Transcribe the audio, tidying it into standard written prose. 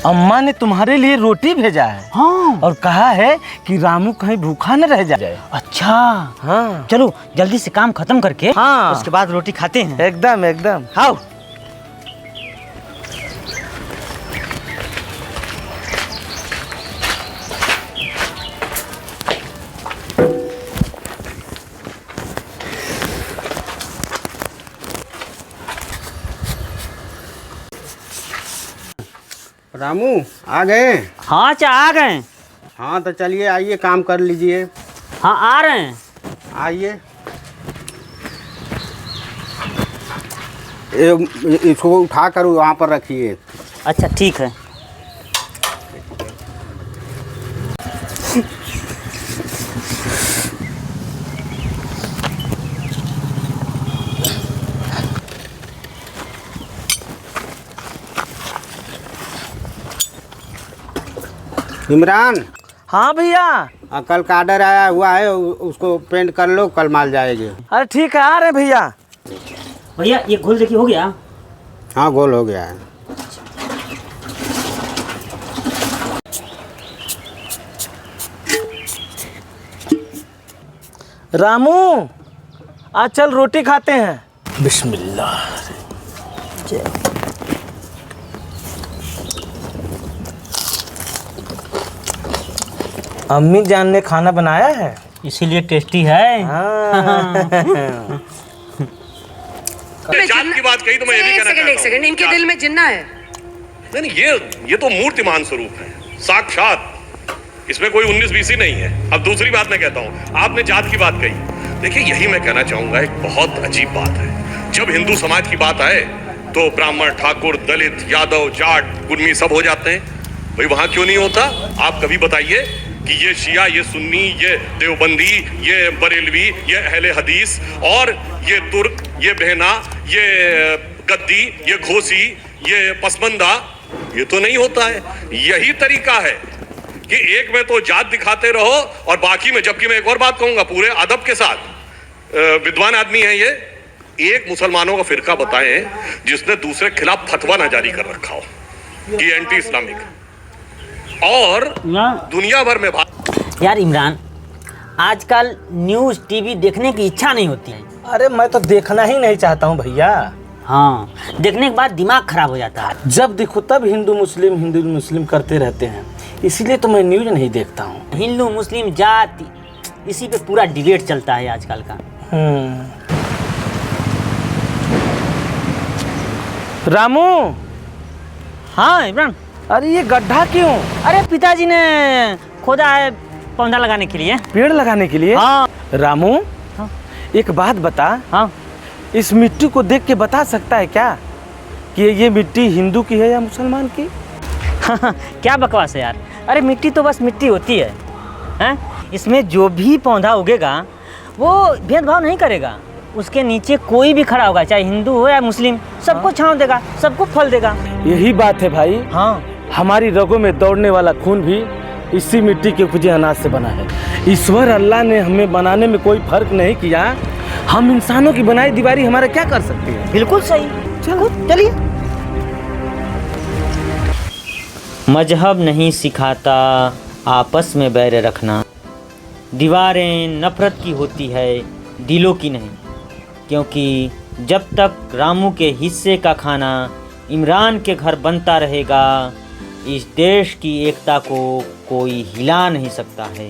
अम्मा ने तुम्हारे लिए रोटी भेजा है। हाँ। और कहा है कि रामू कहीं भूखा न रह जाए। अच्छा। हाँ। चलो जल्दी से काम खत्म करके उसके बाद रोटी खाते हैं। एकदम एकदम। आओ। रामू आ गए? हाँ चा आ गए। हाँ तो चलिए आइए काम कर लीजिए। हाँ आ रहे हैं। आइए। इसको उठा कर वहाँ पर रखिए। अच्छा ठीक है। इमरान। हाँ भैया। कल का ऑर्डर आया हुआ है, उसको पेंट कर लो, कल माल जाएगी। अरे ठीक है, आ रहे भैया। भैया ये घोल देखिए हो गया। हाँ गोल हो गया है। रामू आज चल रोटी खाते हैं। बिस्मिल्लाह। अम्मी जान ने खाना बनाया है, इसीलिए टेस्टी है। हाँ। जात की बात कही तो मैं ये भी कहना चाहता हूं। एक सेकंड, इनके दिल में जिन्ना है। नहीं ये तो मूर्तिमान स्वरूप है, साक्षात। इसमें कोई 19-20 नहीं है। अब दूसरी बात मैं कहता हूँ, आपने जात की बात कही, देखिए यही मैं कहना चाहूंगा, एक बहुत अजीब बात है। जब हिंदू समाज की बात आए तो ब्राह्मण, ठाकुर, दलित, यादव, जाट, कुर्मी सब हो जाते हैं। भाई वहां क्यों नहीं होता? आप कभी बताइए कि ये शिया, ये सुन्नी, ये देवबंदी, ये बरेलवी, ये अहले हदीस, और ये तुर्क, ये बहना, ये गद्दी, ये घोसी, ये पसमंदा, ये तो नहीं होता है। यही तरीका है कि एक में तो जात दिखाते रहो और बाकी में, जबकि मैं एक और बात कहूंगा पूरे अदब के साथ, विद्वान आदमी है ये, एक मुसलमानों का फिरका बताएं जिसने दूसरे खिलाफ फतवा ना जारी कर रखा हो कि एंटी इस्लामिक, और दुनिया भर में यार इमरान, आजकल न्यूज़ टीवी देखने की इच्छा नहीं होती है। अरे मैं तो देखना ही नहीं चाहता हूँ भैया। हाँ, देखने के बाद दिमाग खराब हो जाता है। जब देखो तब हिंदू मुस्लिम करते रहते हैं, इसीलिए तो मैं न्यूज़ नहीं देखता हूँ। हिंदू मुस्लिम जाति, इसी पे पूरा डिबेट चलता है आजकल का। रामू। हाँ इमरान। अरे ये गड्ढा क्यों? अरे पिताजी ने खोदा है पौधा लगाने के लिए। पेड़ लगाने के लिए? हाँ। रामू, हाँ। एक बात बता। हाँ। इस मिट्टी को देख के बता सकता है क्या कि ये मिट्टी हिंदू की है या मुसलमान की? क्या बकवास है यार। अरे मिट्टी तो बस मिट्टी होती है, हैं? इसमें जो भी पौधा उगेगा वो भेदभाव नहीं करेगा। उसके नीचे कोई भी खड़ा होगा, चाहे हिंदू हो या मुस्लिम, सबको छांव देगा, सबको फल देगा। यही बात है भाई। हाँ। हमारी रगों में दौड़ने वाला खून भी इसी मिट्टी के उपजे अनाज से बना है। ईश्वर अल्लाह ने हमें बनाने में कोई फर्क नहीं किया। हम इंसानों की बनाई दीवारी हमारा क्या कर सकते हैं? बिल्कुल सही। चलो चलिए। मजहब नहीं सिखाता आपस में बैर रखना। दीवारें नफरत की होती है, दिलों की नहीं। क्योंकि जब तक रामू के हिस्से का खाना इमरान के घर बनता रहेगा, इस देश की एकता को कोई हिला नहीं सकता है।